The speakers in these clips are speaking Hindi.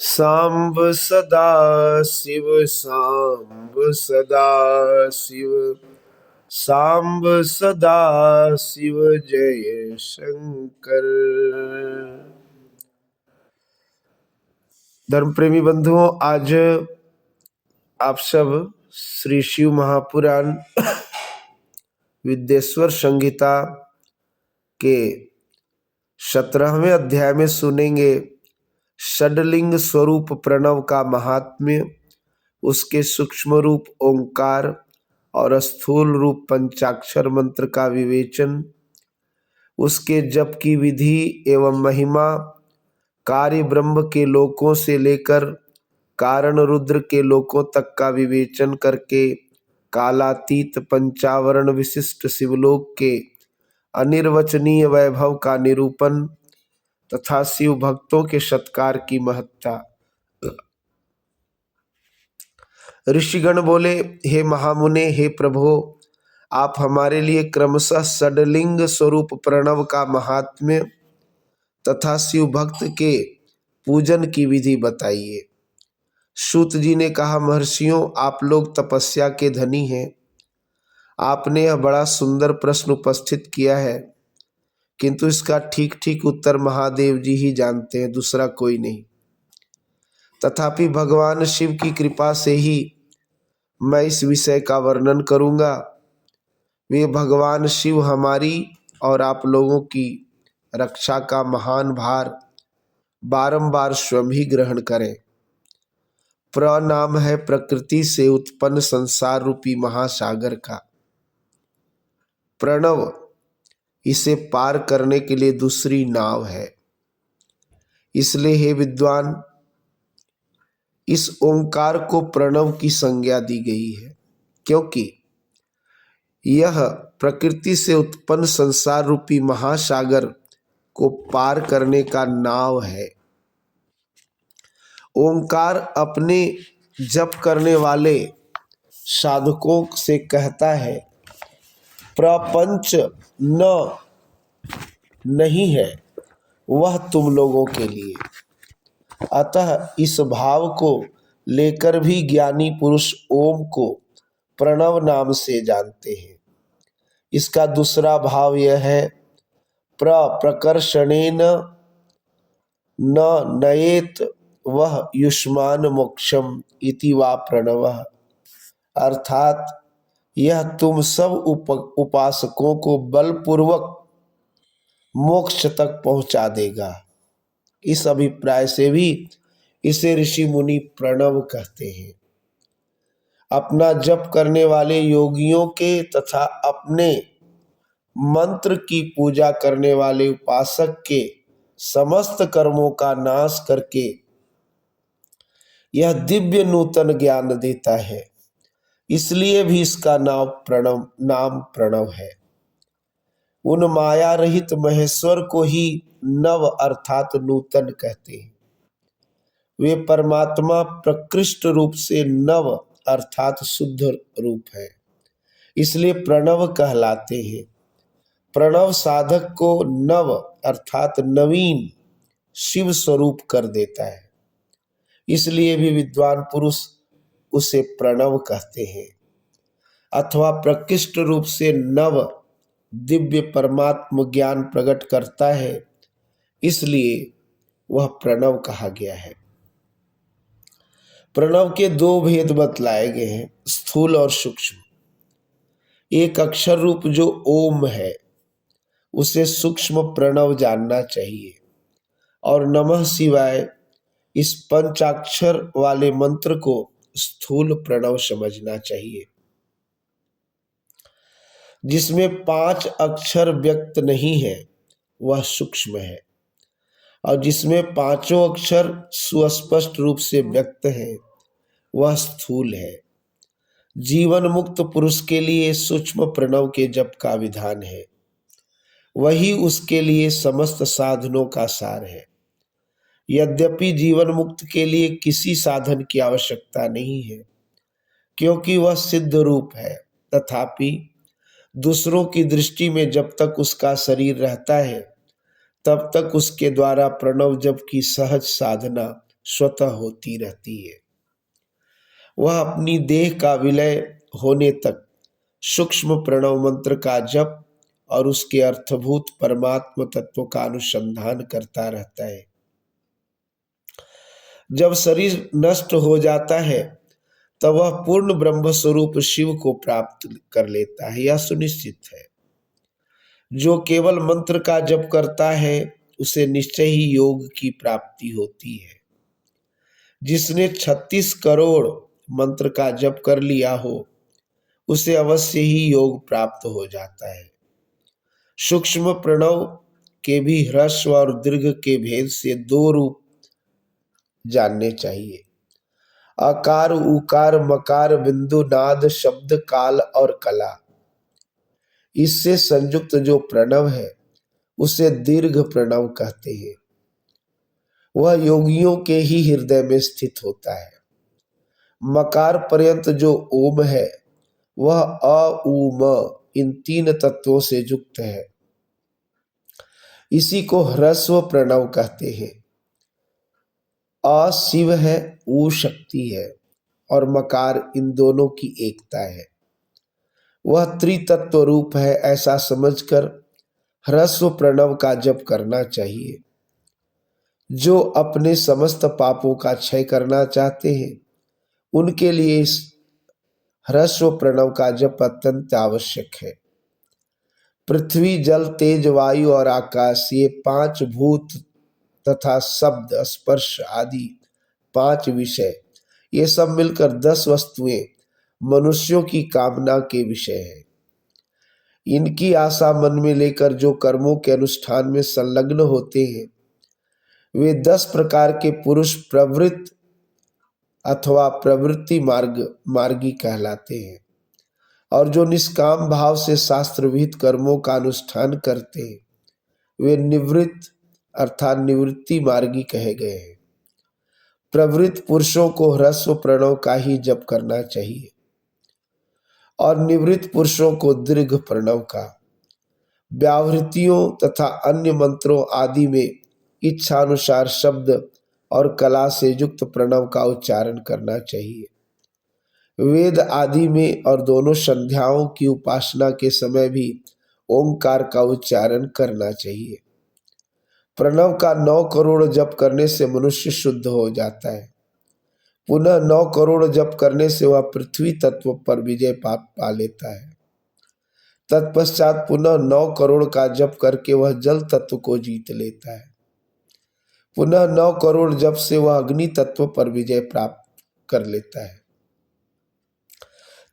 सांब सदा शिव सांब सदा शिव सांब सदा शिव जय शंकर। धर्म प्रेमी बंधुओं, आज आप सब श्री शिव महापुराण विद्येश्वर संहिता के 17वें अध्याय में सुनेंगे षडलिंग स्वरूप प्रणव का महात्म्य, उसके सूक्ष्म रूप ओंकार और स्थूल रूप पंचाक्षर मंत्र का विवेचन, उसके जप की विधि एवं महिमा, कार्य ब्रह्म के लोकों से लेकर कारण रुद्र के लोकों तक का विवेचन करके कालातीत पंचावरण विशिष्ट शिवलोक के अनिर्वचनीय वैभव का निरूपण तथा शिव भक्तों के सत्कार की महत्ता। ऋषिगण बोले, हे महामुने, हे प्रभो, आप हमारे लिए क्रमशः षडलिंग स्वरूप प्रणव का महात्म्य तथा शिव भक्त के पूजन की विधि बताइए। सूत जी ने कहा, महर्षियों, आप लोग तपस्या के धनी हैं। आपने यह बड़ा सुंदर प्रश्न उपस्थित किया है, किंतु इसका ठीक ठीक उत्तर महादेव जी ही जानते हैं, दूसरा कोई नहीं। तथापि भगवान शिव की कृपा से ही मैं इस विषय का वर्णन करूंगा। वे भगवान शिव हमारी और आप लोगों की रक्षा का महान भार बारंबार स्वयं ही ग्रहण करें। प्रनाम है प्रकृति से उत्पन्न संसार रूपी महासागर का। प्रणव इसे पार करने के लिए दूसरी नाव है। इसलिए हे विद्वान, इस ओंकार को प्रणव की संज्ञा दी गई है, क्योंकि यह प्रकृति से उत्पन्न संसार रूपी महासागर को पार करने का नाव है। ओंकार अपने जप करने वाले साधकों से कहता है, प्रपंच नहीं है वह तुम लोगों के लिए। अतः इस भाव को लेकर भी ज्ञानी पुरुष ओम को प्रणव नाम से जानते हैं। इसका दूसरा भाव यह है, प्रकर्षणेन न नयेत वह युष्मान मोक्षम इति वा प्रणवः, अर्थात यह तुम सब उपासकों को बलपूर्वक मोक्ष तक पहुंचा देगा। इस अभिप्राय से भी इसे ऋषि मुनि प्रणव कहते हैं। अपना जप करने वाले योगियों के तथा अपने मंत्र की पूजा करने वाले उपासक के समस्त कर्मों का नाश करके यह दिव्य नूतन ज्ञान देता है। इसलिए भी इसका नाम प्रणव है। उन माया रहित महेश्वर को ही नव अर्थात नूतन कहते हैं। वे परमात्मा प्रकृष्ट रूप से नव अर्थात शुद्ध रूप है, इसलिए प्रणव कहलाते हैं। प्रणव साधक को नव अर्थात नवीन शिव स्वरूप कर देता है। इसलिए भी विद्वान पुरुष उसे प्रणव कहते हैं, अथवा प्रकृष्ट रूप से नव दिव्य परमात्म ज्ञान प्रकट करता है, इसलिए वह प्रणव कहा गया है। प्रणव के दो भेद बतलाए गए हैं, स्थूल और सूक्ष्म। एक अक्षर रूप जो ओम है उसे सूक्ष्म प्रणव जानना चाहिए, और नमः शिवाय इस पंचाक्षर वाले मंत्र को स्थूल प्रणव समझना चाहिए। जिसमें 5 अक्षर व्यक्त नहीं है वह सूक्ष्म है, और जिसमें 5 अक्षर सुस्पष्ट रूप से व्यक्त है वह स्थूल है। जीवन मुक्त पुरुष के लिए सूक्ष्म प्रणव के जप का विधान है, वही उसके लिए समस्त साधनों का सार है। यद्यपि जीवन मुक्त के लिए किसी साधन की आवश्यकता नहीं है, क्योंकि वह सिद्ध रूप है, तथापि दूसरों की दृष्टि में जब तक उसका शरीर रहता है तब तक उसके द्वारा प्रणव जप की सहज साधना स्वतः होती रहती है। वह अपनी देह का विलय होने तक सूक्ष्म प्रणव मंत्र का जप और उसके अर्थभूत परमात्म तत्व का अनुसंधान करता रहता है। जब शरीर नष्ट हो जाता है तब वह पूर्ण ब्रह्म स्वरूप शिव को प्राप्त कर लेता है, यह सुनिश्चित है। जो केवल मंत्र का जप करता है उसे निश्चय ही योग की प्राप्ति होती है। जिसने 36 करोड़ मंत्र का जप कर लिया हो उसे अवश्य ही योग प्राप्त हो जाता है। सूक्ष्म प्रणव के भी ह्रस्व और दीर्घ के भेद से 2 रूप जानने चाहिए। आकार, उकार, मकार, बिंदु, नाद, शब्द, काल और कला। इससे संयुक्त जो प्रणव है उसे दीर्घ प्रणव कहते हैं। वह योगियों के ही हृदय में स्थित होता है। मकार पर्यंत जो ओम है वह अ, उ, म इन 3 तत्वों से युक्त है। इसी को ह्रस्व प्रणव कहते हैं। अ शिव है, उ शक्ति है और मकार इन दोनों की एकता है। वह त्रितत्व रूप है, ऐसा समझकर ह्रस्व प्रणव का जप करना चाहिए। जो अपने समस्त पापों का क्षय करना चाहते हैं उनके लिए इस ह्रस्व प्रणव का जप अत्यंत आवश्यक है। पृथ्वी, जल, तेज, वायु और आकाश, ये 5 भूत तथा शब्द, स्पर्श आदि 5 विषय, ये सब मिलकर 10 वस्तुएं मनुष्यों की कामना के विषय हैं। इनकी आशा मन में लेकर जो कर्मों के अनुष्ठान में संलग्न होते हैं वे 10 प्रकार के पुरुष प्रवृत्त अथवा प्रवृत्ति मार्गी कहलाते हैं। और जो निष्काम भाव से शास्त्र विहित कर्मों का अनुष्ठान करते हैं वे निवृत्त अर्थात निवृत्ति मार्गी कहे गए हैं। प्रवृत्त पुरुषों को ह्रस्व प्रणव का ही जप करना चाहिए और निवृत्त पुरुषों को दीर्घ प्रणव का। व्यावृत्तियों तथा अन्य मंत्रों आदि में इच्छानुसार शब्द और कला से युक्त प्रणव का उच्चारण करना चाहिए। वेद आदि में और दोनों संध्याओं की उपासना के समय भी ओंकार का उच्चारण करना चाहिए। प्रणव का 9 करोड़ जप करने से मनुष्य शुद्ध हो जाता है। पुनः 9 करोड़ जप करने से वह पृथ्वी तत्व पर विजय पा लेता है। तत्पश्चात पुनः 9 करोड़ का जप करके वह जल तत्व को जीत लेता है। पुनः 9 करोड़ जप से वह अग्नि तत्व पर विजय प्राप्त कर लेता है।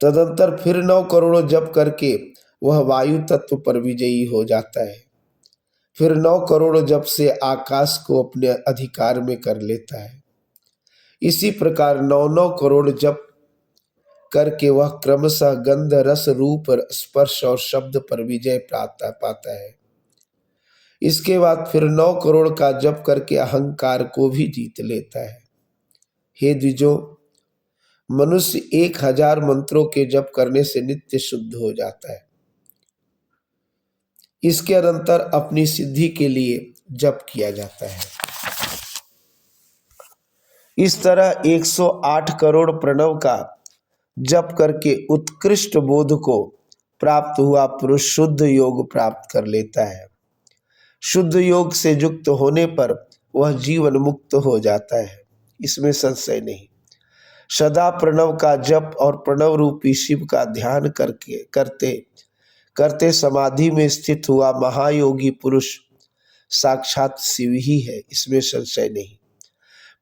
तदंतर फिर 9 करोड़ जप करके वह वायु तत्व पर विजयी हो जाता है। फिर 9 करोड़ जप से आकाश को अपने अधिकार में कर लेता है। इसी प्रकार 9 करोड़ जप करके वह क्रमशः गंध, रस, रूप, स्पर्श और शब्द पर विजय प्राप्त पाता है। इसके बाद फिर 9 करोड़ का जप करके अहंकार को भी जीत लेता है। हे द्विजों, मनुष्य 1000 मंत्रों के जप करने से नित्य शुद्ध हो जाता है। इसके अनंतर अपनी सिद्धि के लिए जप किया जाता है। इस तरह 108 करोड़ प्रणव का जप करके उत्कृष्ट बोध को प्राप्त हुआ पुरुष शुद्ध योग प्राप्त कर लेता है। शुद्ध योग से युक्त होने पर वह जीवन मुक्त हो जाता है, इसमें संशय नहीं। सदा प्रणव का जप और प्रणव रूपी शिव का ध्यान करते करते समाधि में स्थित हुआ महायोगी पुरुष साक्षात शिव ही है, इसमें संशय नहीं।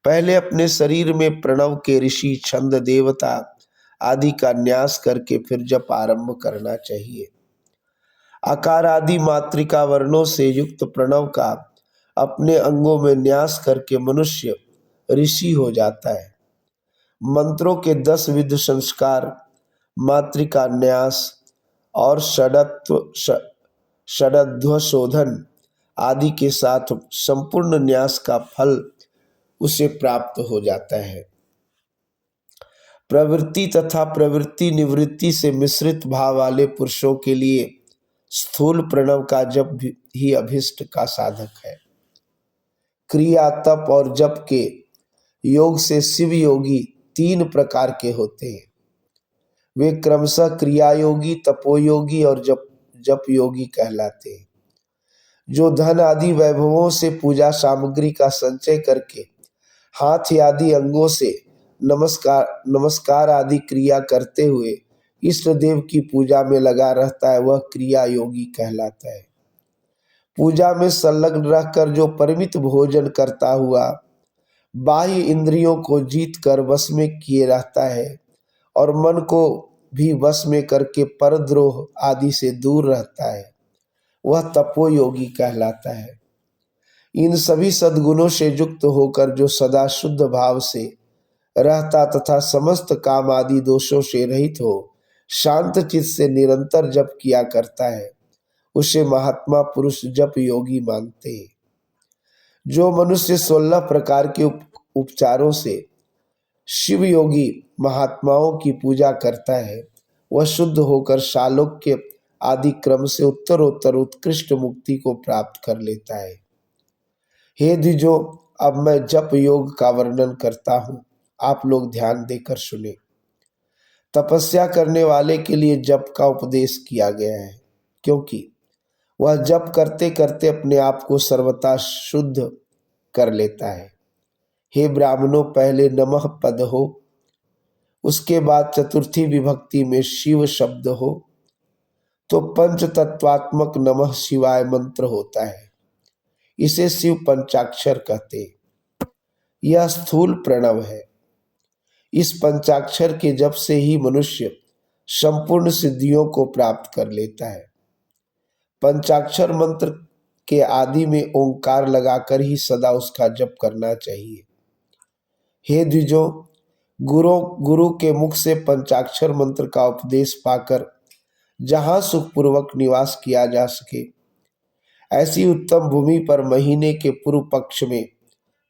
पहले अपने शरीर में प्रणव के ऋषि, छंद, देवता आदि का न्यास करके फिर जप आरंभ करना चाहिए। आकार आदि मात्रिका वर्णों से युक्त प्रणव का अपने अंगों में न्यास करके मनुष्य ऋषि हो जाता है। मंत्रों के 10 विध संस्कार, मात्रिका न्यास और षडध्व शोधन आदि के साथ संपूर्ण न्यास का फल उसे प्राप्त हो जाता है। प्रवृत्ति तथा प्रवृत्ति निवृत्ति से मिश्रित भाव वाले पुरुषों के लिए स्थूल प्रणव का जप ही अभिष्ट का साधक है। क्रिया, तप और जप के योग से शिव योगी 3 प्रकार के होते हैं। वे क्रमशः क्रिया योगी, तपोयोगी और जप योगी कहलाते हैं। जो धन आदि वैभवों से पूजा सामग्री का संचय करके हाथ आदि अंगों से नमस्कार आदि क्रिया करते हुए इष्ट देव की पूजा में लगा रहता है, वह क्रिया योगी कहलाता है। पूजा में संलग्न रहकर जो परिमित भोजन करता हुआ बाह्य इंद्रियों को जीत कर वश में किए रहता है और मन को भी वश में करके परद्रोह आदि से दूर रहता है, वह तपोयोगी कहलाता है। इन सभी सद्गुणों से युक्त होकर जो सदा शुद्ध भाव से रहता तथा समस्त काम आदि दोषों से रहित हो शांत चित्त से निरंतर जप किया करता है, उसे महात्मा पुरुष जप योगी मानते हैं। जो मनुष्य 16 प्रकार के उपचारों से शिव योगी महात्माओं की पूजा करता है, वह शुद्ध होकर शालोक्य आदि क्रम से उत्तरोत्तर उत्कृष्ट मुक्ति को प्राप्त कर लेता है। हे द्विजों, अब मैं जप योग का वर्णन करता हूँ, आप लोग ध्यान देकर सुने। तपस्या करने वाले के लिए जप का उपदेश किया गया है, क्योंकि वह जप करते करते अपने आप को सर्वथा शुद्ध कर लेता है। हे ब्राह्मणों, पहले नमः पद हो, उसके बाद चतुर्थी विभक्ति में शिव शब्द हो तो पंच तत्वात्मक नमः शिवाय मंत्र होता है। इसे शिव पंचाक्षर कहते हैं। यह स्थूल प्रणव है। इस पंचाक्षर के जप से ही मनुष्य संपूर्ण सिद्धियों को प्राप्त कर लेता है। पंचाक्षर मंत्र के आदि में ओंकार लगाकर ही सदा उसका जप करना चाहिए। हे द्विजों, गुरु के मुख से पंचाक्षर मंत्र का उपदेश पाकर जहाँ सुखपूर्वक निवास किया जा सके, ऐसी उत्तम भूमि पर महीने के पूर्व पक्ष में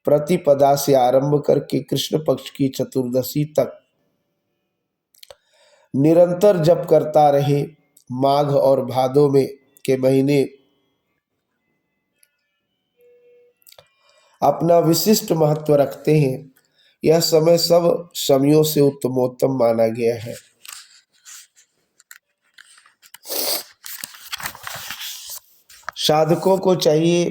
प्रतिपदा से आरंभ करके कृष्ण पक्ष की चतुर्दशी तक निरंतर जप करता रहे। माघ और भादो में के महीने अपना विशिष्ट महत्व रखते हैं। यह समय सब समयों से उत्तमोत्तम माना गया है। साधकों को चाहिए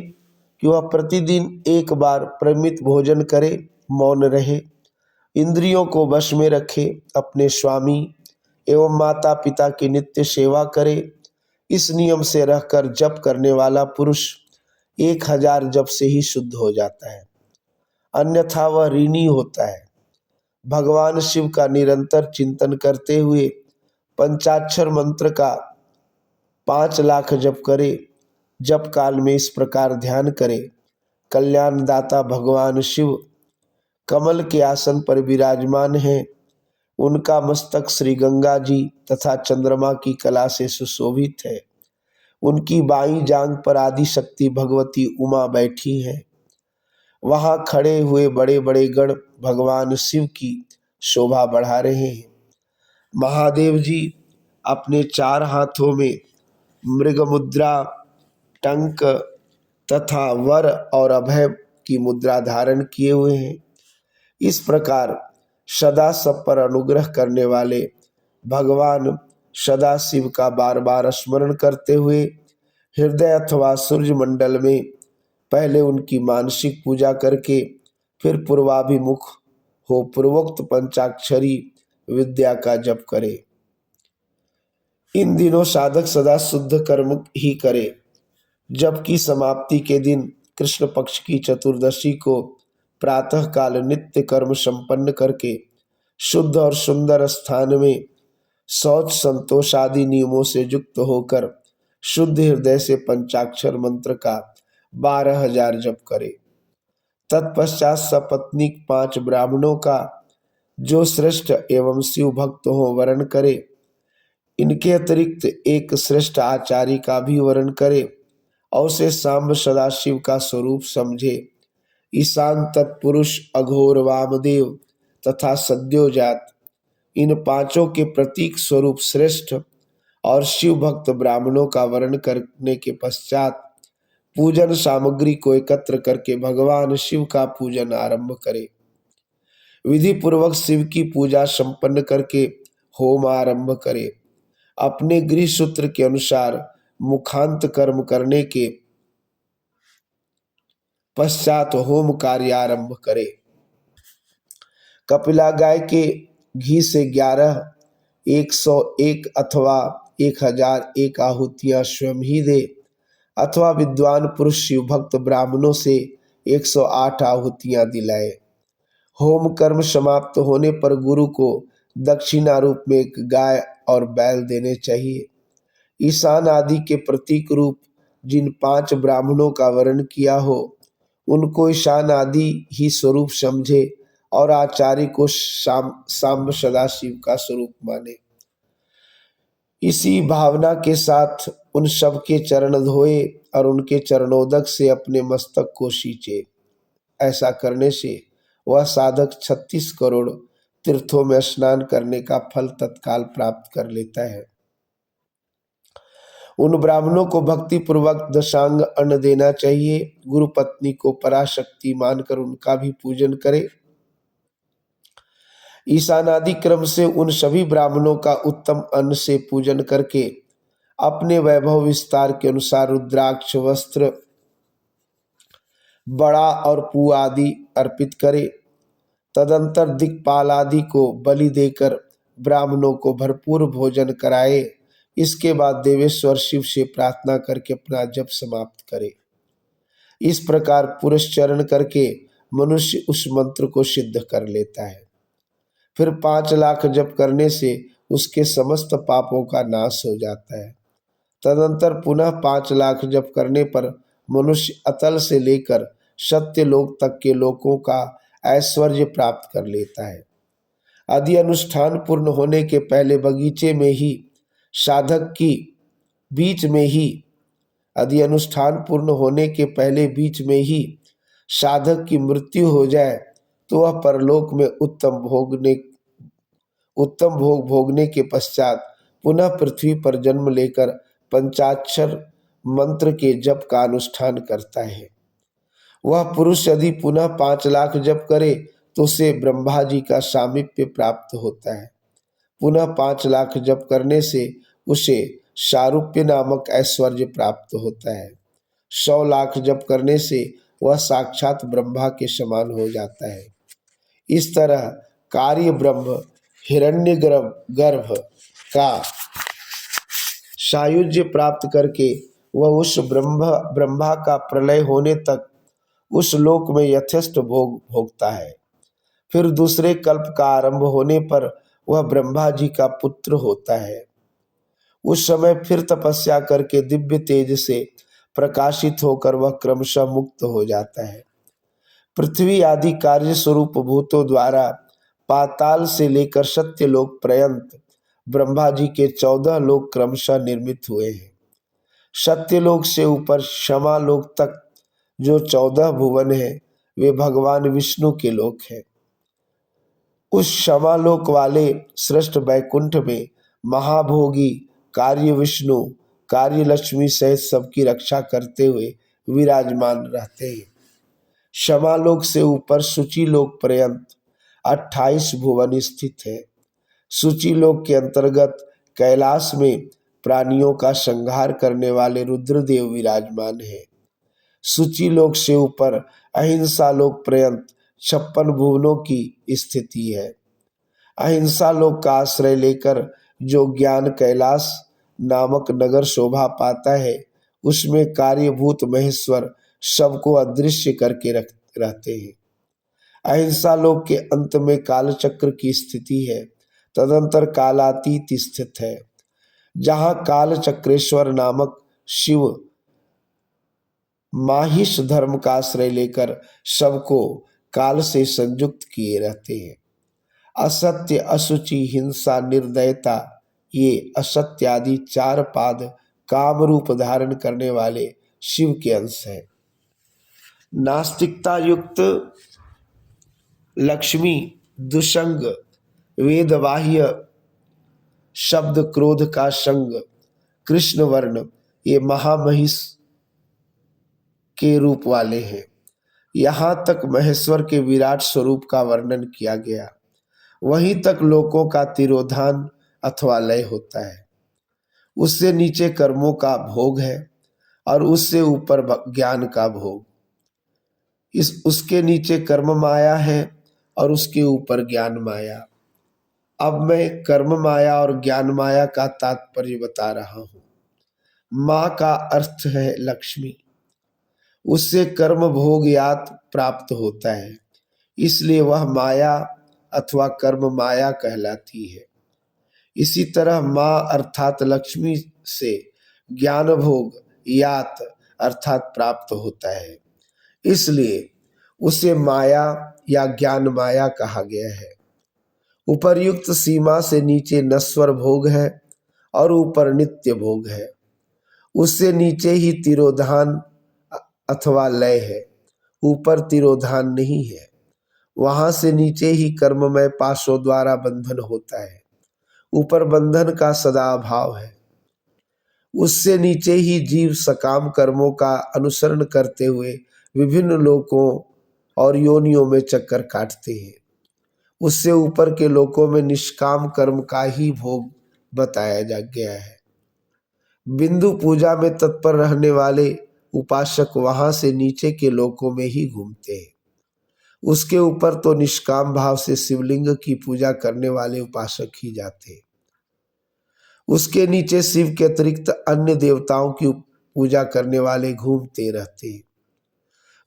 कि वह प्रतिदिन एक बार परिमित भोजन करे, मौन रहे, इंद्रियों को वश में रखे, अपने स्वामी एवं माता पिता की नित्य सेवा करे। इस नियम से रहकर जप करने वाला पुरुष 1000 जप से ही शुद्ध हो जाता है, अन्यथा वह ऋणी होता है। भगवान शिव का निरंतर चिंतन करते हुए पंचाक्षर मंत्र का 5 लाख जप करे। जप काल में इस प्रकार ध्यान करे, कल्याणदाता भगवान शिव कमल के आसन पर विराजमान हैं। उनका मस्तक श्री गंगा जी तथा चंद्रमा की कला से सुशोभित है। उनकी बाईं जांघ पर आदि शक्ति भगवती उमा बैठी हैं। वहां खड़े हुए बड़े बड़े गण भगवान शिव की शोभा बढ़ा रहे हैं। महादेव जी अपने 4 हाथों में मृग मुद्रा, टंक तथा वर और अभय की मुद्रा धारण किए हुए हैं। इस प्रकार सदा सब पर अनुग्रह करने वाले भगवान सदा शिव का बार बार स्मरण करते हुए हृदय अथवा सूर्य मंडल में पहले उनकी मानसिक पूजा करके फिर पूर्वाभिमुख हो पूर्वोक्त पंचाक्षरी विद्या का जप करे। इन दिनों साधक सदा शुद्ध कर्म ही करे। जप की समाप्ति के दिन कृष्ण पक्ष की चतुर्दशी को प्रातः काल नित्य कर्म संपन्न करके शुद्ध और सुंदर स्थान में शौच संतोष आदि नियमों से युक्त होकर शुद्ध हृदय से पंचाक्षर मंत्र का 12,000 जप करे। तत्पश्चात सपत्नीक 5 ब्राह्मणों का जो श्रेष्ठ एवं शिव भक्त हो वर्ण करे। इनके अतिरिक्त एक श्रेष्ठ आचार्य का भी वर्ण करे और उसे सांब सदाशिव का स्वरूप समझे। ईशान तत्पुरुष, अघोर, वामदेव तथा सद्योजात, इन 5 के प्रतीक स्वरूप श्रेष्ठ और शिव भक्त ब्राह्मणों का वर्ण करने के पश्चात पूजन सामग्री को एकत्र करके भगवान शिव का पूजन आरंभ करे। विधि पूर्वक शिव की पूजा संपन्न करके होम आरंभ करे। अपने गृह सूत्र के अनुसार मुखांत कर्म करने के पश्चात होम कार्य आरंभ करे। कपिला गाय के घी से 11, 101 अथवा 1001 आहुतियां स्वयं ही दे, अथवा विद्वान पुरुष शिव भक्त ब्राह्मणों से 108 आहुतियां दिलाए। होम कर्म समाप्त होने पर गुरु को दक्षिणा रूप में एक गाय और बैल देने चाहिए। ईशान आदि के प्रतीक रूप जिन 5 ब्राह्मणों का वर्ण किया हो उनको ईशान आदि ही स्वरूप समझे और आचार्य को सांब सदाशिव का स्वरूप माने। इसी भावना के साथ उन सब के चरण धोए और उनके चरणोदक से अपने मस्तक को सींचे। ऐसा करने से वह साधक 36 करोड़ तीर्थों में स्नान करने का फल तत्काल प्राप्त कर लेता है। उन ब्राह्मणों को भक्ति पूर्वक दशांग अन्न देना चाहिए। गुरु पत्नी को पराशक्ति मानकर उनका भी पूजन करे। ईशानादि क्रम से उन सभी ब्राह्मणों का उत्तम अन्न से पूजन करके अपने वैभव विस्तार के अनुसार रुद्राक्ष वस्त्र, बड़ा और पू आदि अर्पित करे। तदंतर दिक्पाल आदि को बलि देकर ब्राह्मणों को भरपूर भोजन कराए। इसके बाद देवेश्वर शिव से प्रार्थना करके अपना जप समाप्त करे। इस प्रकार पुरस्चरण करके मनुष्य उस मंत्र को सिद्ध कर लेता है। फिर 5 लाख जप करने से उसके समस्त पापों का नाश हो जाता है। तदंतर पुनः 5 लाख जप करने पर मनुष्य अतल से लेकर सत्य लोक तक के लोकों का ऐश्वर्य प्राप्त कर लेता है। आदि अनुष्ठान पूर्ण होने के पहले बगीचे में ही साधक की बीच में ही आदि अनुष्ठान पूर्ण होने के पहले बीच में ही साधक की मृत्यु हो जाए तो वह परलोक में उत्तम भोग भोगने के पश्चात पुनः पृथ्वी पर जन्म लेकर पंचाक्षर मंत्र के जप का अनुष्ठान करता है। वह पुरुष यदि पुनः 5 लाख जप करे तो उसे ब्रह्मा जी का सामीप्य प्राप्त होता है। पुनः 5 लाख जप करने से उसे सारूप्य नामक ऐश्वर्य प्राप्त होता है। 100 लाख जप करने से वह साक्षात ब्रह्मा के समान हो जाता है। इस तरह कार्य ब्रह्म हिरण्य गर्भ का सायुज्य प्राप्त करके वह उस ब्रह्मा का प्रलय होने तक उस लोक में यथेष्ट भोग भोगता है। फिर दूसरे कल्प का आरंभ होने पर वह ब्रह्मा जी का पुत्र होता है। उस समय फिर तपस्या करके दिव्य तेज से प्रकाशित होकर वह क्रमशः मुक्त हो जाता है। पृथ्वी आदि कार्य स्वरूप भूतों द्वारा पाताल से लेकर सत्यलोक पर्यंत ब्रह्मा जी के 14 लोक क्रमशः निर्मित हुए हैं। सत्यलोक से ऊपर क्षमालोक तक जो 14 भुवन है वे भगवान विष्णु के लोक हैं। उस क्षमालोक वाले श्रेष्ठ वैकुंठ में महाभोगी कार्य विष्णु कार्य लक्ष्मी सहित सबकी रक्षा करते हुए विराजमान रहते हैं। क्षमालोक से ऊपर सूचीलोक पर्यंत 28 भुवन स्थित है। सूचीलोक के अंतर्गत कैलाश में प्राणियों का संहार करने वाले रुद्रदेव विराजमान है। सूचीलोक से ऊपर अहिंसा लोक पर्यंत 56 भुवनों की स्थिति है। अहिंसा लोक का आश्रय लेकर जो ज्ञान कैलाश नामक नगर शोभा पाता है उसमें कार्यभूत महेश्वर सबको अदृश्य करके रहते हैं। अहिंसा लोक के अंत में कालचक्र की स्थिति है। तदंतर कालातीत स्थित है जहाँ कालचक्रेश्वर नामक शिव माहिष धर्म का आश्रय लेकर सबको काल से संयुक्त किए रहते हैं। असत्य, अशुचि, हिंसा, निर्दयता ये असत्य आदि 4 पाद काम रूप धारण करने वाले शिव के अंश हैं। नास्तिकता युक्त लक्ष्मी, दुसंग, वेदबाह्य शब्द, क्रोध का संग, कृष्ण वर्ण ये महामहिष के रूप वाले हैं। यहाँ तक महेश्वर के विराट स्वरूप का वर्णन किया गया, वहीं तक लोकों का तिरोधान अथवा लय होता है। उससे नीचे कर्मों का भोग है और उससे ऊपर ज्ञान का भोग। उसके नीचे कर्म माया है और उसके ऊपर ज्ञान माया। अब मैं कर्म माया और ज्ञान माया का तात्पर्य बता रहा हूँ। माँ का अर्थ है लक्ष्मी, उससे कर्म भोग यात प्राप्त होता है, इसलिए वह माया अथवा कर्म माया कहलाती है। इसी तरह माँ अर्थात लक्ष्मी से ज्ञान भोग यात अर्थात प्राप्त होता है, इसलिए उसे माया या ज्ञान माया कहा गया है। उपर्युक्त सीमा से नीचे नश्वर भोग है और ऊपर नित्य भोग है। उससे नीचे ही तिरोधान अथवा लय है, ऊपर तिरोधान नहीं है। वहां से नीचे ही कर्ममय पाशों द्वारा बंधन होता है, ऊपर बंधन का सदा अभाव है। उससे नीचे ही जीव सकाम कर्मों का अनुसरण करते हुए विभिन्न लोकों और योनियों में चक्कर काटते हैं। उससे ऊपर के लोकों में निष्काम कर्म का ही भोग बताया जा गया है। बिंदु पूजा में तत्पर रहने वाले उपासक वहां से नीचे के लोकों में ही घूमते हैं। उसके ऊपर तो निष्काम भाव से शिवलिंग की पूजा करने वाले उपासक ही जाते हैं। उसके नीचे शिव के अतिरिक्त अन्य देवताओं की पूजा करने वाले घूमते रहते हैं।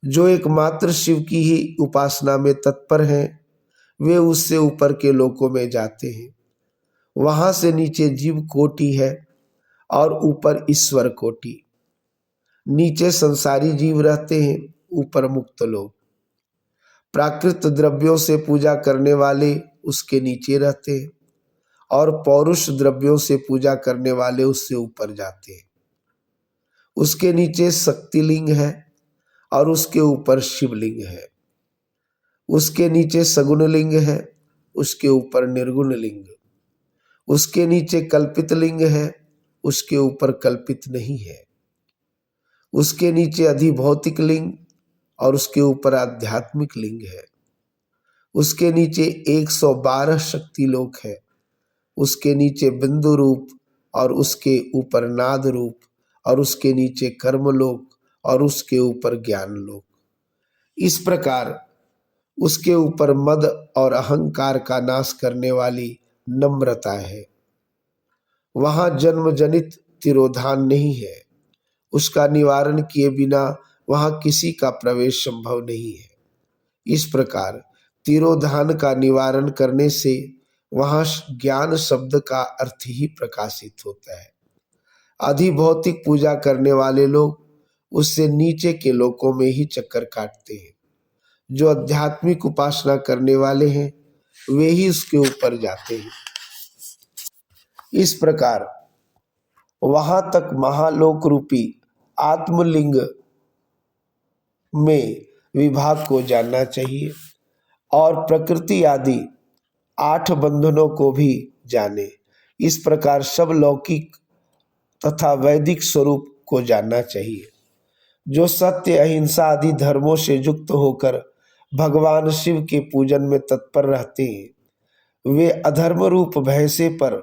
जो एकमात्र शिव की ही उपासना में तत्पर हैं, वे उससे ऊपर के लोकों में जाते हैं। वहां से नीचे जीव कोटि है और ऊपर ईश्वर कोटि। नीचे संसारी जीव रहते हैं, ऊपर मुक्त लोग। प्राकृत द्रव्यों से पूजा करने वाले उसके नीचे रहते हैं और पौरुष द्रव्यों से पूजा करने वाले उससे ऊपर जाते हैं। उसके नीचे शक्तिलिंग है और उसके ऊपर शिवलिंग है। उसके नीचे सगुण लिंग है, उसके ऊपर निर्गुण लिंग। उसके नीचे कल्पित लिंग है, उसके ऊपर कल्पित नहीं है। उसके नीचे अधिभौतिक लिंग और उसके ऊपर आध्यात्मिक लिंग है। उसके नीचे 112 शक्ति लोक है। उसके नीचे बिंदु रूप और उसके ऊपर नाद रूप और उसके नीचे कर्म लोक और उसके ऊपर ज्ञान लोक। इस प्रकार उसके ऊपर मद और अहंकार का नाश करने वाली नम्रता है। वहां जन्म जनित तिरोधान नहीं है। उसका निवारण किए बिना वहां किसी का प्रवेश संभव नहीं है। इस प्रकार तिरोधान का निवारण करने से वहां ज्ञान शब्द का अर्थ ही प्रकाशित होता है। अधिभौतिक पूजा करने वाले लोग उससे नीचे के लोकों में ही चक्कर काटते हैं। जो आध्यात्मिक उपासना करने वाले हैं, वे ही उसके ऊपर जाते हैं। इस प्रकार वहां तक महालोक रूपी आत्मलिंग में विभाग को जानना चाहिए और प्रकृति आदि 8 बंधनों को भी जाने। इस प्रकार सब लौकिक तथा वैदिक स्वरूप को जानना चाहिए। जो सत्य अहिंसा आदि धर्मों से युक्त होकर भगवान शिव के पूजन में तत्पर रहते हैं, वे अधर्म रूप भैंसे पर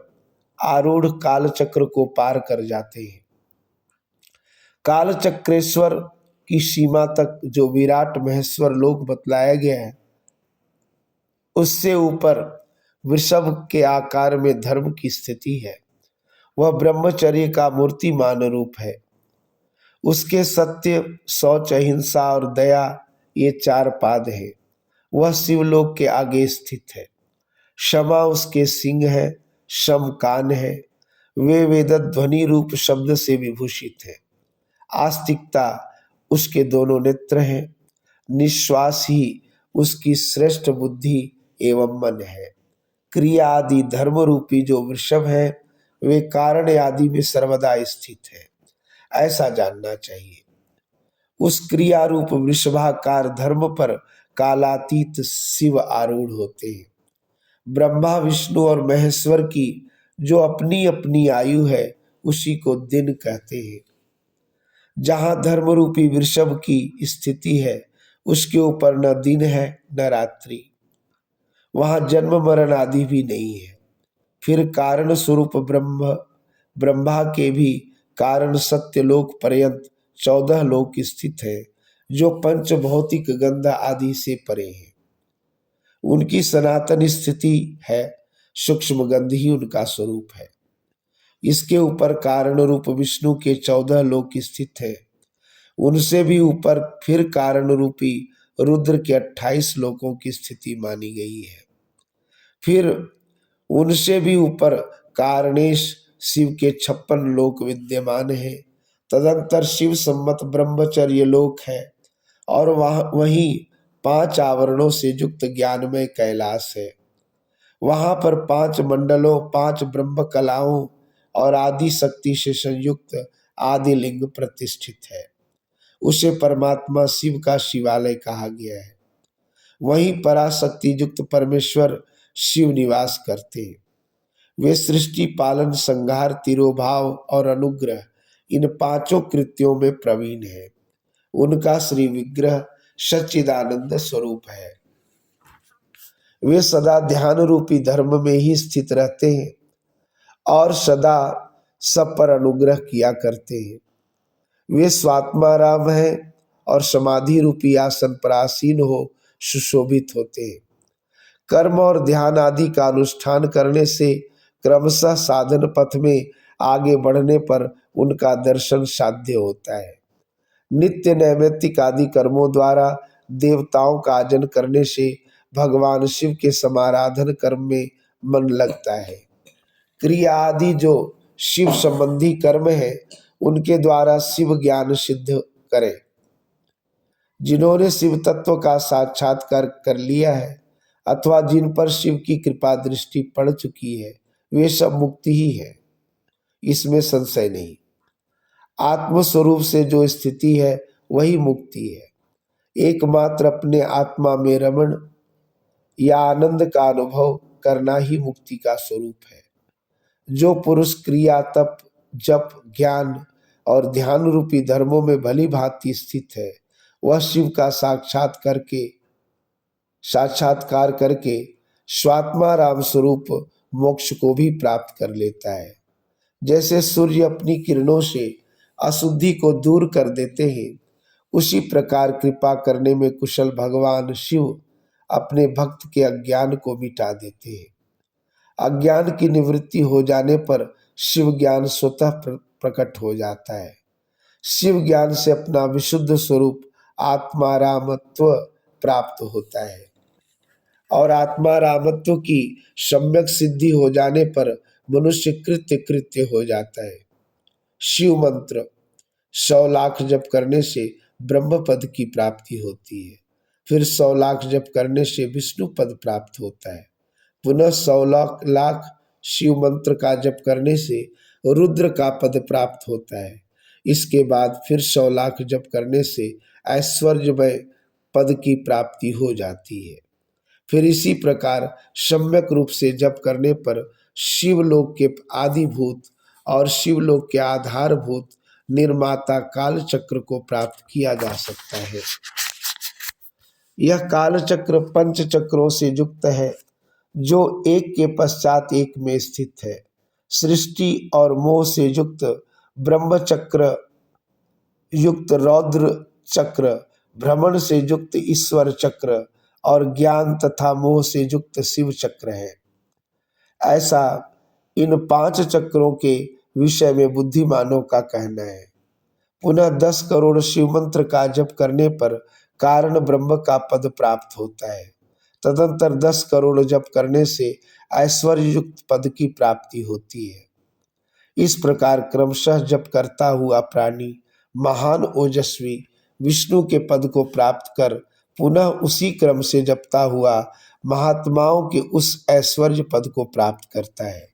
आरूढ़ कालचक्र को पार कर जाते हैं। कालचक्रेश्वर की सीमा तक जो विराट महेश्वर लोक बतलाया गया है, उससे ऊपर वृषभ के आकार में धर्म की स्थिति है। वह ब्रह्मचर्य का मूर्तिमान रूप है। उसके सत्य, शौच, अहिंसा और दया ये 4 पाद हैं। वह शिवलोक के आगे स्थित है। क्षमा उसके सिंह है, शम कान है। वे वेदध्वनि रूप शब्द से विभूषित है। आस्तिकता उसके दोनों नेत्र हैं। निश्वास ही उसकी श्रेष्ठ बुद्धि एवं मन है। क्रिया आदि धर्म रूपी जो वृषभ है, वे कारण आदि में सर्वदा स्थित है, ऐसा जानना चाहिए। उस क्रिया रूप वृषभाकार धर्म पर कालातीत शिव आरूढ़ होते हैं। ब्रह्मा, विष्णु और महेश्वर की जो अपनी अपनी आयु है, उसी को दिन कहते हैं। जहां धर्म रूपी वृषभ की स्थिति है, उसके ऊपर न दिन है न रात्रि, वहां जन्म मरण आदि भी नहीं है। फिर कारण स्वरूप ब्रह्मा के भी कारण सत्य लोक पर्यंत 14 लोक स्थित है, जो पंच भौतिक गंध आदि से परे हैं। उनकी सनातन स्थिति है, सूक्ष्म गंध ही उनका स्वरूप है। इसके ऊपर कारण रूप विष्णु के 14 लोक स्थित है। उनसे भी ऊपर फिर कारण रूपी रुद्र के 28 लोकों की स्थिति मानी गई है। फिर उनसे भी ऊपर कारणेश शिव के 56 लोक विद्यमान है। तदंतर शिव सम्मत ब्रह्मचर्य लोक है, और वहीं 5 आवरणों से युक्त ज्ञानमय कैलाश है। वहां पर 5 मंडलों, 5 ब्रह्म कलाओं और आदि शक्ति से संयुक्त आदि लिंग प्रतिष्ठित है। उसे परमात्मा शिव का शिवालय कहा गया है। वहीं पराशक्ति युक्त परमेश्वर शिव निवास करते हैं। वे सृष्टि, पालन, संहार, तिरोभाव और अनुग्रह, इन 5 कृत्यों में प्रवीण है। उनका श्री विग्रह सच्चिदानंद स्वरूप है। वे सदा ध्यान रूपी धर्म में ही स्थित रहते हैं और सदा सब पर अनुग्रह किया करते हैं। वे स्वात्माराम हैं और समाधि रूपी आसन पर आसीन हो सुशोभित होते हैं। कर्म और ध्यान आदि का अनुष्ठान करने से क्रमशः साधन पथ में आगे बढ़ने पर उनका दर्शन साध्य होता है। नित्य नैमित्तिक आदि कर्मों द्वारा देवताओं का आजन करने से भगवान शिव के समाराधन कर्म में मन लगता है। क्रिया आदि जो शिव संबंधी कर्म है, उनके द्वारा शिव ज्ञान सिद्ध करें। जिन्होंने शिव तत्व का साक्षात्कार कर लिया है अथवा जिन पर शिव की कृपा दृष्टि पड़ चुकी है, वे सब मुक्ति ही है, इसमें संशय नहीं। आत्म स्वरूप से जो स्थिति है वही मुक्ति है। एकमात्र अपने आत्मा में रमण या आनंद का अनुभव करना ही मुक्ति का स्वरूप है। जो पुरुष क्रिया, तप, जप, ज्ञान और ध्यान रूपी धर्मों में भली भांति स्थित है, वह शिव का साक्षात्कार करके स्वात्मा राम स्वरूप मोक्ष को भी प्राप्त कर लेता है। जैसे सूर्य अपनी किरणों से अशुद्धि को दूर कर देते हैं, उसी प्रकार कृपा करने में कुशल भगवान शिव अपने भक्त के अज्ञान को मिटा देते हैं। अज्ञान की निवृत्ति हो जाने पर शिव ज्ञान स्वतः प्रकट हो जाता है। शिव ज्ञान से अपना विशुद्ध स्वरूप आत्मारामत्व प्राप्त होता है, और आत्मारामत्व की सम्यक सिद्धि हो जाने पर मनुष्य कृत्य हो जाता है। शिव मंत्र 100 लाख जप करने से ब्रह्म पद की प्राप्ति होती है। फिर 100 लाख जप करने से विष्णु पद प्राप्त होता है। पुनः 100 लाख शिव मंत्र का जप करने से रुद्र का पद प्राप्त होता है। इसके बाद फिर 100 लाख जप करने से ऐश्वर्यमय पद की प्राप्ति हो जाती है। फिर इसी प्रकार सम्यक रूप से जप करने पर शिवलोक के आदिभूत और शिवलोक के आधारभूत निर्माता काल चक्र को प्राप्त किया जा सकता है। यह काल चक्र 5 चक्रों से युक्त है, जो एक के पश्चात एक में स्थित है। सृष्टि और मोह से युक्त ब्रह्म चक्र युक्त रौद्र चक्र, भ्रमण से युक्त ईश्वर चक्र और ज्ञान तथा मोह से युक्त शिव चक्र है। ऐसा इन 5 चक्रों के विषय में बुद्धिमानों का कहना है। पुनः 10 करोड़ शिव मंत्र का जप करने पर कारण ब्रह्म का पद प्राप्त होता है। तदंतर 10 करोड़ जप करने से ऐश्वर्य युक्त पद की प्राप्ति होती है। इस प्रकार क्रमशः जप करता हुआ प्राणी महान ओजस्वी विष्णु के पद को प्राप्त कर पुनः उसी क्रम से जपता हुआ महात्माओं के उस ऐश्वर्य पद को प्राप्त करता है।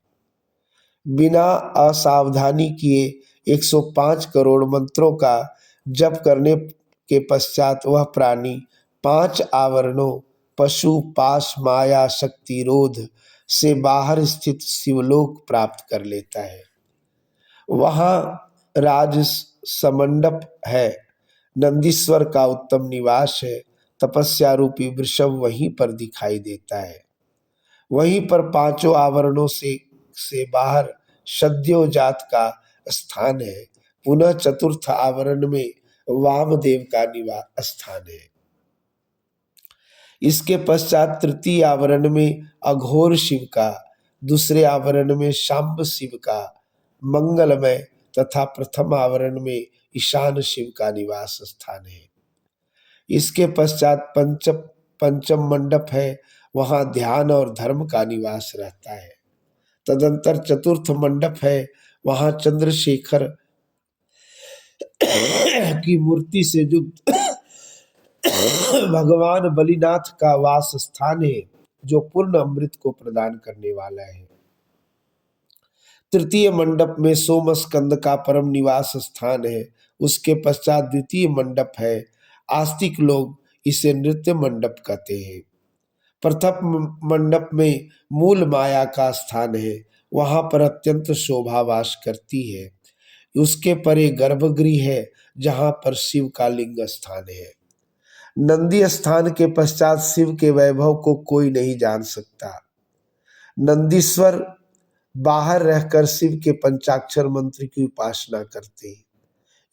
बिना असावधानी किए 105 करोड़ मंत्रों का जप करने के पश्चात वह प्राणी 5 आवरणों पशु, पाश, माया, शक्ति, रोध से बाहर स्थित शिवलोक प्राप्त कर लेता है। वहां राज समंडप है, नंदीश्वर का उत्तम निवास है तपस्या रूपी वृषभ वहीं पर दिखाई देता है। वहीं पर पांचों आवरणों से बाहर सद्योजात का स्थान है। पुनः चतुर्थ आवरण में वामदेव का निवास स्थान है। इसके पश्चात तृतीय आवरण में अघोर शिव का, दूसरे आवरण में शाम्ब शिव का मंगलमय तथा प्रथम आवरण में ईशान शिव का निवास स्थान है। इसके पश्चात पंचम मंडप है, वहां ध्यान और धर्म का निवास रहता है। तदंतर चतुर्थ मंडप है, वहां चंद्रशेखर की मूर्ति से युक्त भगवान बलिनाथ का वास स्थान है, जो पूर्ण अमृत को प्रदान करने वाला है। तृतीय मंडप में सोम स्कंद का परम निवास स्थान है। उसके पश्चात द्वितीय मंडप है, आस्तिक लोग इसे नृत्य मंडप कहते हैं। प्रथम मंडप में मूल माया का स्थान है, वहां पर अत्यंत शोभा वास करती है। उसके परे गर्भगृह है, जहां पर शिव का लिंग स्थान है। नंदी स्थान के पश्चात शिव के वैभव को कोई नहीं जान सकता। नंदीश्वर बाहर रहकर शिव के पंचाक्षर मंत्र की उपासना करते हैं।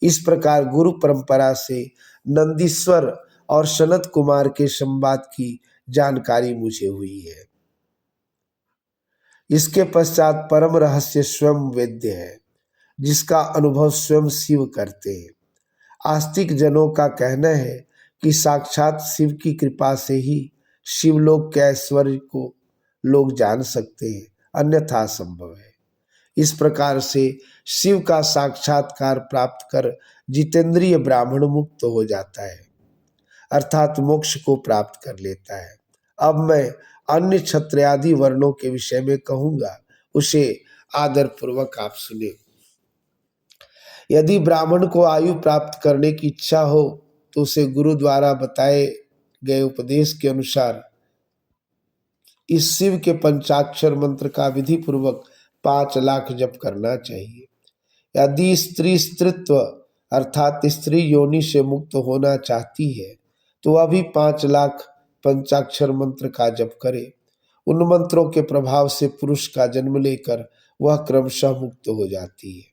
इस प्रकार गुरु परंपरा से नंदीश्वर और सनत कुमार के संवाद की जानकारी मुझे हुई है। इसके पश्चात परम रहस्य स्वयं वेद्य है, जिसका अनुभव स्वयं शिव करते हैं। आस्तिक जनों का कहना है कि साक्षात शिव की कृपा से ही शिवलोक के ऐश्वर्य को लोग जान सकते हैं, अन्यथा असंभव है। इस प्रकार से शिव का साक्षात्कार प्राप्त कर जितेंद्रिय ब्राह्मण मुक्त हो जाता है, अर्थात मोक्ष को प्राप्त कर लेता है। अब मैं अन्य क्षत्रियादि वर्णों के विषय में कहूंगा, उसे आदर पूर्वक आप सुने। यदि ब्राह्मण को आयु प्राप्त करने की इच्छा हो तो उसे गुरु द्वारा बताए गए उपदेश के अनुसार इस शिव के पंचाक्षर मंत्र का विधि पूर्वक 5 लाख जप करना चाहिए। यदि स्त्री स्त्रीत्व अर्थात स्त्री योनि से मुक्त होना चाहती है तो वह भी 5 लाख पंचाक्षर मंत्र का जप करे। उन मंत्रों के प्रभाव से पुरुष का जन्म लेकर वह क्रमशः मुक्त हो जाती है।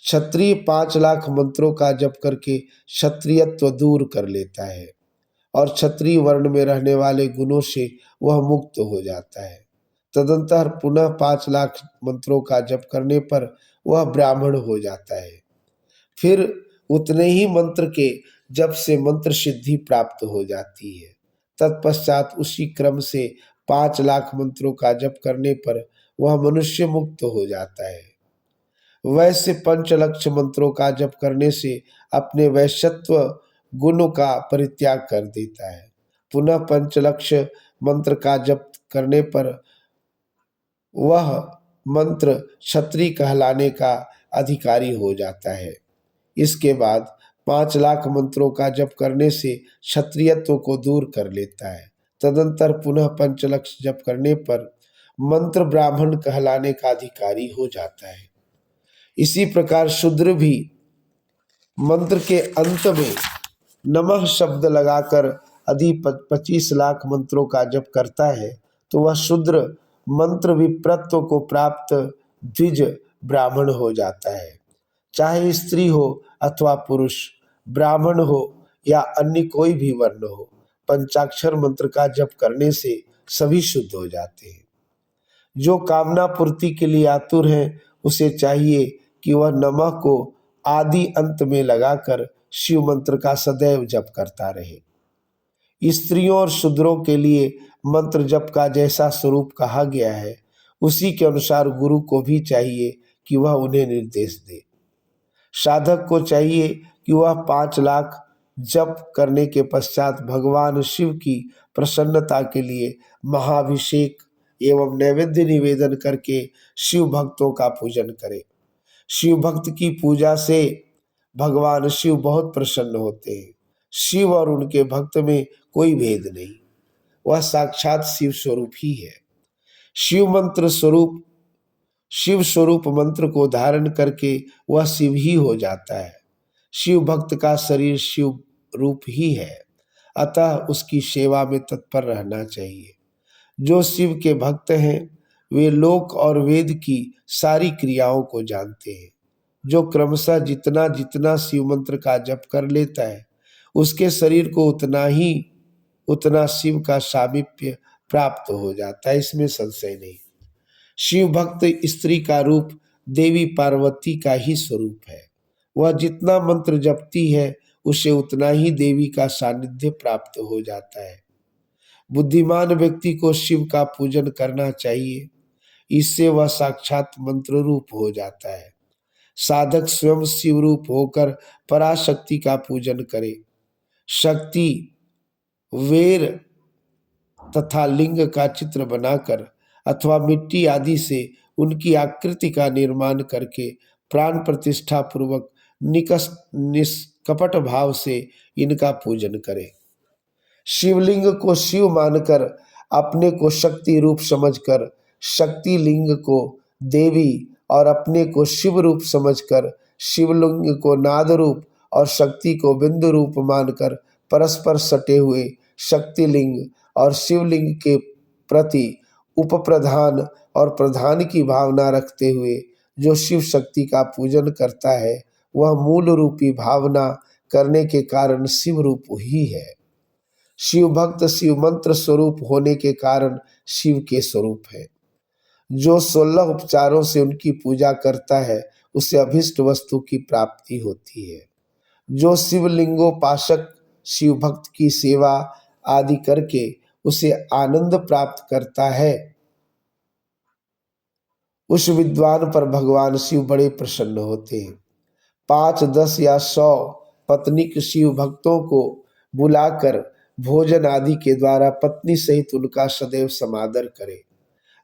क्षत्रिय 5 लाख मंत्रों का जप करके क्षत्रियत्व दूर कर लेता है और क्षत्रिय वर्ण में रहने वाले गुणों से वह मुक्त हो जाता है। तदंतर पुनः 5 लाख मंत्रों का जप करने पर वह ब्राह्मण हो जाता है। फिर उतने ही मंत्र के जप से मंत्र सिद्धि प्राप्त हो जाती है। तत्पश्चात उसी क्रम से 5 लाख मंत्रों का जप करने पर वह मनुष्य मुक्त हो जाता है। वैसे 5 लक्ष मंत्रों का जप करने से अपने वैश्यत्व गुणों का परित्याग कर देता है। पुनः 5 लक्ष मंत्र का जप करने पर वह मंत्र क्षत्रिय कहलाने का अधिकारी हो जाता है। इसके बाद 5 लाख मंत्रों का जप करने से क्षत्रियत्व को दूर कर लेता है। तदंतर पुनः 5 लक्ष जप करने पर मंत्र ब्राह्मण कहलाने का अधिकारी हो जाता है। इसी प्रकार शूद्र भी मंत्र के अंत में नमः शब्द लगाकर यदि 25 लाख मंत्रों का जप करता है तो वह शूद्र मंत्र विप्रत्व को प्राप्त द्विज ब्राह्मण हो जाता है। चाहे स्त्री हो अथवा पुरुष, ब्राह्मण हो या अन्य कोई भी वर्ण हो, पंचाक्षर मंत्र का जप करने से सभी शुद्ध हो जाते हैं। जो कामना पूर्ति के लिए आतुर है उसे चाहिए कि वह नमः को आदि अंत में लगाकर शिव मंत्र का सदैव जप करता रहे। स्त्रियों और शूद्रों के लिए मंत्र जप का जैसा स्वरूप कहा गया है उसी के अनुसार गुरु को भी चाहिए कि वह उन्हें निर्देश दे। साधक को चाहिए कि वह 5 लाख जप करने के पश्चात भगवान शिव की प्रसन्नता के लिए महाभिषेक एवं नैवेद्य निवेदन करके शिव भक्तों का पूजन करे। शिव भक्त की पूजा से भगवान शिव बहुत प्रसन्न होते हैं। शिव और उनके भक्त में कोई भेद नहीं, वह साक्षात शिव स्वरूप ही है। शिव स्वरूप मंत्र को धारण करके वह शिव ही हो जाता है। शिव भक्त का शरीर शिव रूप ही है, अतः उसकी सेवा में तत्पर रहना चाहिए। जो शिव के भक्त हैं वे लोक और वेद की सारी क्रियाओं को जानते हैं। जो क्रमशः जितना जितना शिव मंत्र का जप कर लेता है उसके शरीर को उतना शिव का सामीप्य प्राप्त हो जाता है, इसमें संशय नहीं। शिव भक्त स्त्री का रूप देवी पार्वती का ही स्वरूप है। वह जितना मंत्र जपती है उसे उतना ही देवी का सानिध्य प्राप्त हो जाता है। बुद्धिमान व्यक्ति को शिव का पूजन करना चाहिए, इससे वह साक्षात मंत्र रूप हो जाता है। साधक स्वयं शिव रूप होकर पराशक्ति का पूजन करे। शक्ति वेर तथा लिंग का चित्र बनाकर अथवा मिट्टी आदि से उनकी आकृति का निर्माण करके प्राण प्रतिष्ठा पूर्वक निष्कपट भाव से इनका पूजन करे। शिवलिंग को शिव मानकर अपने को शक्ति रूप समझकर शक्ति लिंग को देवी और अपने को शिव रूप समझकर शिवलिंग को नाद रूप और शक्ति को बिंदु रूप मानकर परस्पर सटे हुए शक्तिलिंग और शिवलिंग के प्रति उपप्रधान और प्रधान की भावना रखते हुए जो शिव शक्ति का पूजन करता है वह मूल रूपी भावना करने के कारण शिव रूप ही है। शिव भक्त शिव मंत्र स्वरूप होने के कारण शिव के स्वरूप है। जो 16 उपचारों से उनकी पूजा करता है उसे अभिष्ट वस्तु की प्राप्ति होती है। जो शिवलिंगोपासक शिव भक्त की सेवा आदि करके उसे आनंद प्राप्त करता है उस विद्वान पर भगवान शिव बड़े प्रसन्न होते हैं। 5, 10 या 100 पत्नीक शिव भक्तों को बुलाकर भोजन आदि के द्वारा पत्नी सहित उनका सदैव समादर करे।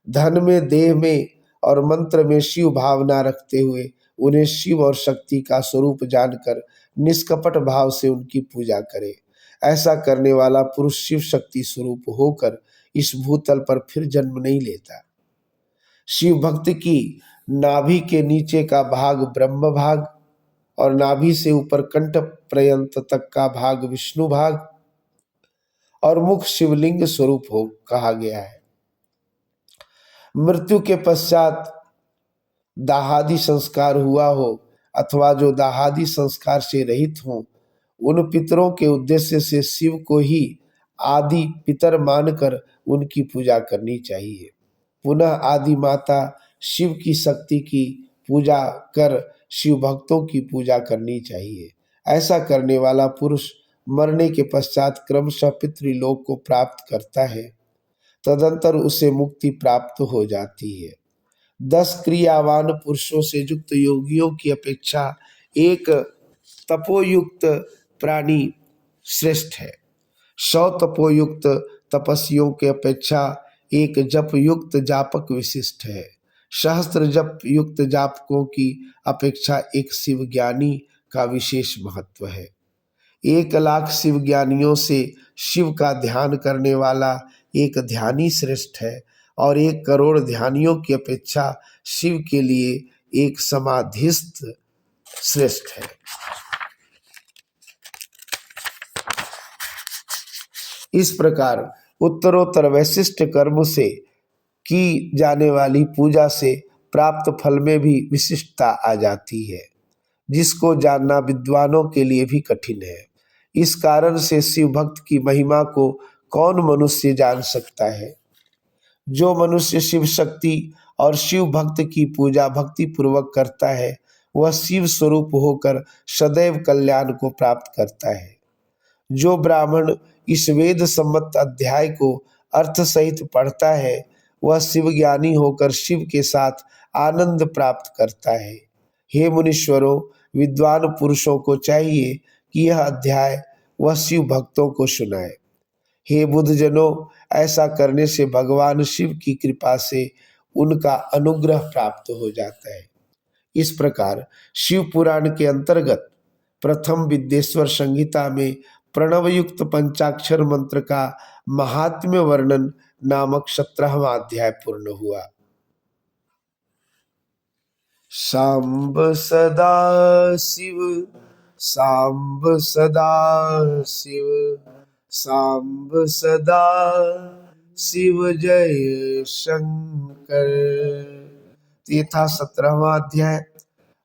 धन में देह में और मंत्र में शिव भावना रखते हुए उन्हें शिव और शक्ति का स्वरूप जानकर निष्कपट भाव से उनकी पूजा करे। ऐसा करने वाला पुरुष शिव शक्ति स्वरूप होकर इस भूतल पर फिर जन्म नहीं लेता। शिव भक्त की नाभि के नीचे का भाग ब्रह्म भाग और नाभि से ऊपर कंठ पर्यंत तक का भाग विष्णु भाग और मुख शिवलिंग स्वरूप हो कहा गया है। मृत्यु के पश्चात दाहादि संस्कार हुआ हो अथवा जो दाहादि संस्कार से रहित हो उन पितरों के उद्देश्य से शिव को ही आदि पितर मानकर उनकी पूजा करनी चाहिए। पुनः आदि माता शिव की शक्ति की पूजा कर शिव भक्तों की पूजा करनी चाहिए। ऐसा करने वाला पुरुष मरने के पश्चात क्रमशः पितृलोक को प्राप्त करता है, तदंतर उसे मुक्ति प्राप्त हो जाती है। 10 क्रियावान पुरुषों से युक्त योगियों की अपेक्षा एक तपोयुक्त प्राणी श्रेष्ठ है। 100 तपोयुक्त तपस्वियों के अपेक्षा एक जप युक्त जापक विशिष्ट है। सहस्त्र जप युक्त जापकों की अपेक्षा एक शिव ज्ञानी का विशेष महत्व है। 1,00,000 शिव ज्ञानियों से शिव का ध्यान करने वाला एक ध्यानी श्रेष्ठ है और 1 करोड़ ध्यानियों की अपेक्षा शिव के लिए एक समाधिस्थ श्रेष्ठ है। इस प्रकार उत्तरोत्तर वैशिष्ट कर्म से की जाने वाली पूजा से प्राप्त फल में भी विशिष्टता आ जाती है, जिसको जानना विद्वानों के लिए भी कठिन है। इस कारण से शिव भक्त की महिमा को कौन मनुष्य जान सकता है? जो मनुष्य शिव शक्ति और शिव भक्त की पूजा भक्ति पूर्वक करता है वह शिव स्वरूप होकर सदैव कल्याण को प्राप्त करता है। जो ब्राह्मण इस वेद सम्मत अध्याय को अर्थ सहित पढ़ता है वह शिव ज्ञानी होकर शिव के साथ आनंद प्राप्त करता है। हे मुनीश्वरों, विद्वान पुरुषों को चाहिए कि यह अध्याय वह शिव भक्तों को सुनाए। हे बुद्धजनों, ऐसा करने से भगवान शिव की कृपा से उनका अनुग्रह प्राप्त हो जाता है। इस प्रकार शिव पुराण के अंतर्गत प्रथम विद्येश्वर संहिता में प्रणवयुक्त पंचाक्षर मंत्र का महात्म्य वर्णन नामक 17वां अध्याय पूर्ण हुआ। सांब सदा शिव सांब सदा शिव जय शंकर। तो ये था 17वां अध्याय।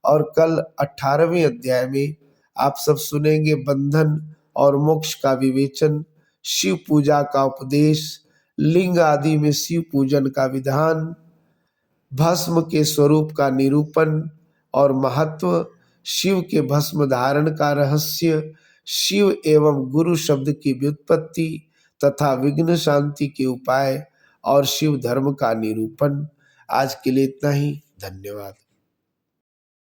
और कल 18वें अध्याय में आप सब सुनेंगे बंधन और मोक्ष का विवेचन, शिव पूजा का उपदेश, लिंग आदि में शिव पूजन का विधान, भस्म के स्वरूप का निरूपण और महत्व, शिव के भस्म धारण का रहस्य, शिव एवं गुरु शब्द की व्युत्पत्ति तथा विघ्न शांति के उपाय और शिव धर्म का निरूपण। आज के लिए इतना ही। धन्यवाद।